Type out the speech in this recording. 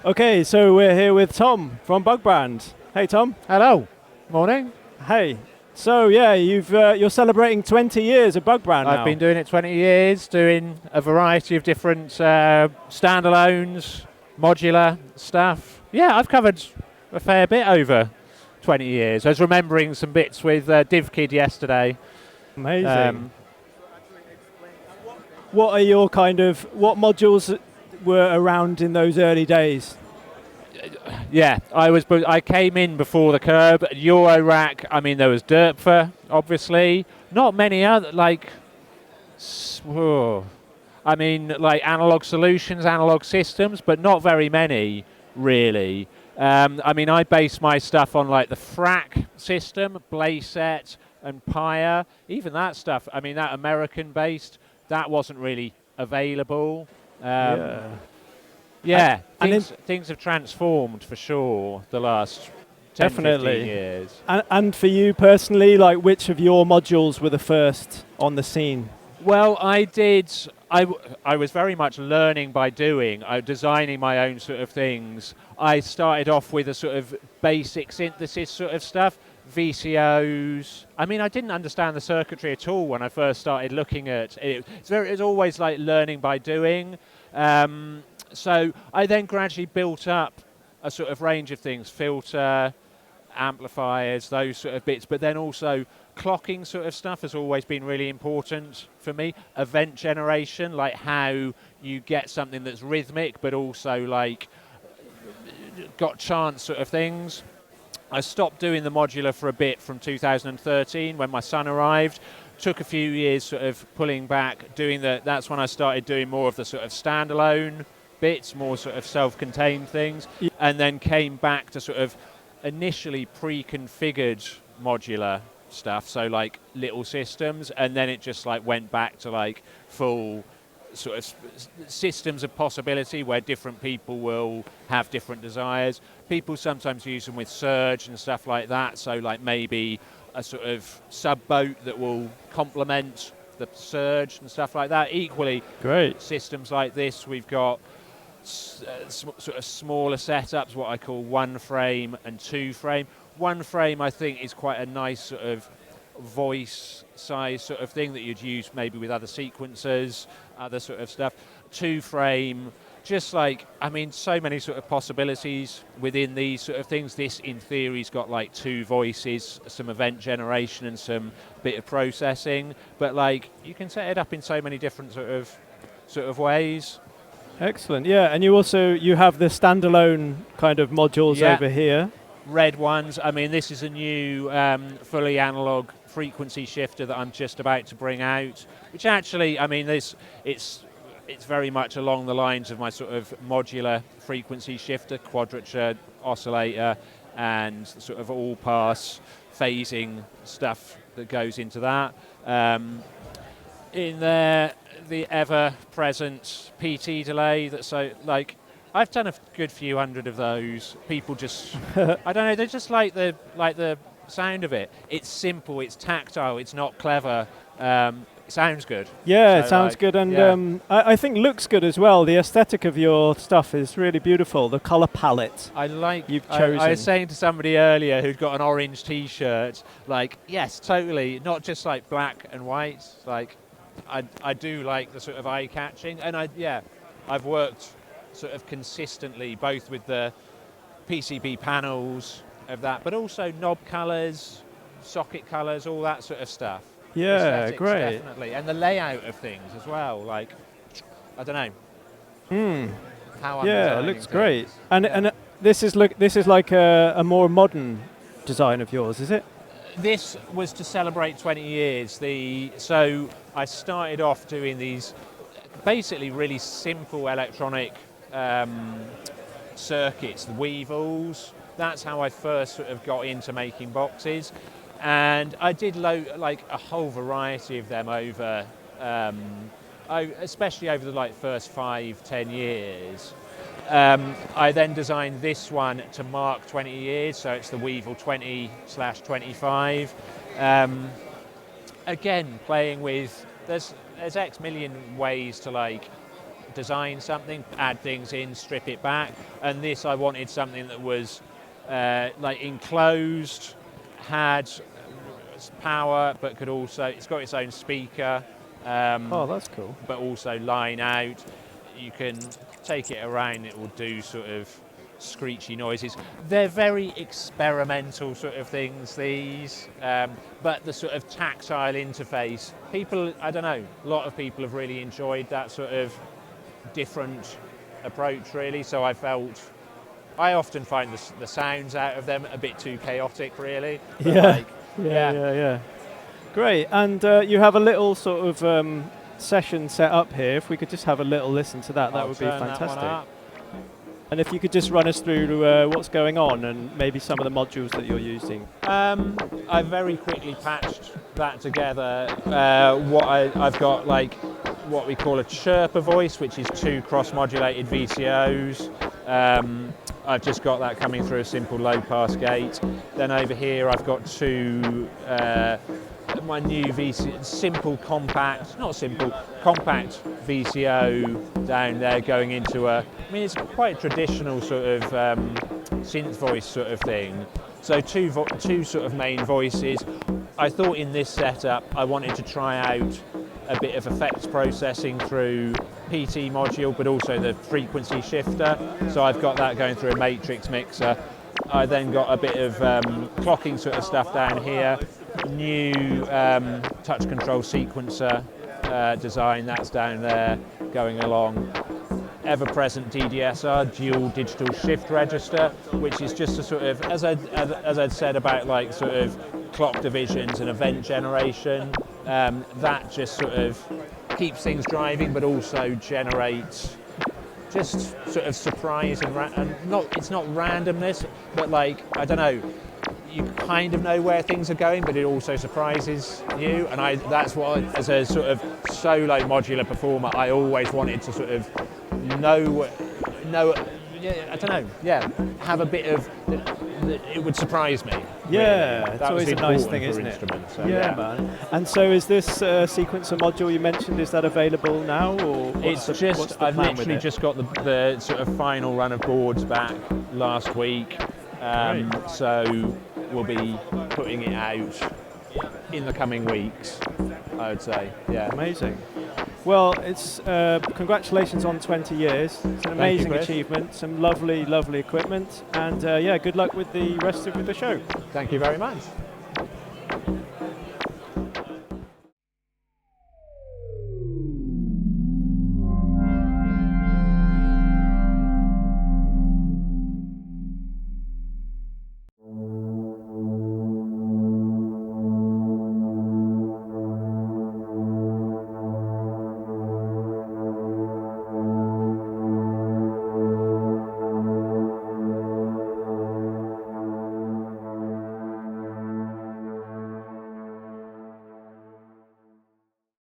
Okay, so we're here with Tom from BugBrand's. Hey, Tom. Hello. Morning. Hey. So yeah, you're celebrating 20 years of BugBrand now. I've been doing it 20 years, doing a variety of different standalones, modular stuff. Yeah, I've covered a fair bit over 20 years. I was remembering some bits with DivKid yesterday. Amazing. What are your what modules were around in those early days? Yeah, I came in before the curb. Eurorack, I mean, there was Derpfer, obviously. Not many other, like Analog Solutions, Analog Systems, but not very many, really. I mean, I base my stuff on like the FRAC system, Blayset and Pyre. Even that stuff, I mean, that American-based, that wasn't really available. Yeah, things have transformed for sure the last 10, 15 years. And for you personally, like which of your modules were the first on the scene? Well, I was very much learning by doing, designing my own sort of things. I started off with a sort of basic synthesis sort of stuff, VCOs. I mean, I didn't understand the circuitry at all when I first started looking at it. It's always like learning by doing. So I then gradually built up a sort of range of things, filter, amplifiers, those sort of bits, but then also clocking sort of stuff has always been really important for me. Event generation, like how you get something that's rhythmic, but also like got chance sort of things. I stopped doing the modular for a bit from 2013 when my son arrived. Took a few years sort of pulling back, that's when I started doing more of the sort of standalone bits, more sort of self-contained things, and then came back to sort of initially pre-configured modular stuff, so like little systems, and then it just like went back to like full sort of systems of possibility where different people will have different desires. People sometimes use them with surge and stuff like that, so like maybe a sort of sub-boat that will complement the surge and stuff like that. Equally, great systems like this, we've got sort of smaller setups, what I call one frame and two frame. One frame, I think, is quite a nice sort of voice size sort of thing that you'd use maybe with other sequencers, other sort of stuff. Two frame, just like, I mean, so many sort of possibilities within these sort of things. This, in theory, has got like two voices, some event generation and some bit of processing. But like, you can set it up in so many different sort of ways. Excellent, yeah. And you have the standalone kind of modules over here. Red ones. I mean, this is a new fully analog frequency shifter that I'm just about to bring out, which actually, I mean, it's very much along the lines of my sort of modular frequency shifter, quadrature oscillator, and sort of all-pass phasing stuff that goes into that. In there, the ever-present PT delay. I've done a good few hundred of those. People just, I don't know, they just like the sound of it. It's simple, it's tactile, it's not clever. It sounds good. Yeah, it sounds good, and I think looks good as well. The aesthetic of your stuff is really beautiful. The color palette you've chosen. I was saying to somebody earlier who'd got an orange T-shirt, like, yes, totally, not just like black and white. Like, I do like the sort of eye-catching, and I've worked sort of consistently both with the PCB panels of that, but also knob colors, socket colors, all that sort of stuff. Yeah, aesthetics, great. Definitely, and the layout of things as well. Like, I don't know. How I'm it looks things. great. And this is like a more modern design of yours, is it? This was to celebrate 20 years. So I started off doing these basically really simple electronic circuits, the Weevils. That's how I first sort of got into making boxes. And I did like a whole variety of them over especially over the first 5-10 years. I then designed this one to mark 20 years, so it's the Weevil 20/25. Again, playing with, there's X million ways to design something, add things in, strip it back, and this I wanted something that was enclosed, had power, but could also, it's got its own speaker. Oh, that's cool. But also line out. You can take it around, it will do sort of screechy noises. They're very experimental sort of things, these, but the sort of tactile interface, people, I don't know, a lot of people have really enjoyed that sort of different approach, really. So I often find the sounds out of them a bit too chaotic, really. Yeah. Great, and you have a little sort of session set up here. If we could just have a little listen to that, that would be fantastic. And if you could just run us through what's going on and maybe some of the modules that you're using. I very quickly patched that together. I've got what we call a chirper voice, which is 2 cross-modulated VCOs. I've just got that coming through a simple low-pass gate. Then over here I've got 2 my new compact VCO down there going into it's quite traditional sort of synth voice sort of thing. So two sort of main voices. I thought in this setup I wanted to try out a bit of effects processing through PT module, but also the frequency shifter. So I've got that going through a matrix mixer. I then got a bit of clocking sort of stuff down here. New touch control sequencer design, that's down there going along. Ever-present DDSR, dual digital shift register, which is just a sort of, as I'd said about sort of clock divisions and event generation, that just sort of keeps things driving, but also generates just sort of surprise and it's not randomness, but I don't know, you kind of know where things are going, but it also surprises you. And that's what, as a sort of solo modular performer, I always wanted to sort of know, I don't know, have a bit of, it would surprise me. Yeah, really. it's always a nice thing, isn't it? So, man. And so is this sequencer module you mentioned, is that available now? Or I've literally just got the sort of final run of boards back last week. So we'll be putting it out in the coming weeks, I would say. Yeah. Amazing. Well, it's congratulations on 20 years. It's an amazing achievement, some lovely, lovely equipment, and good luck with the rest of the show. Thank you very much.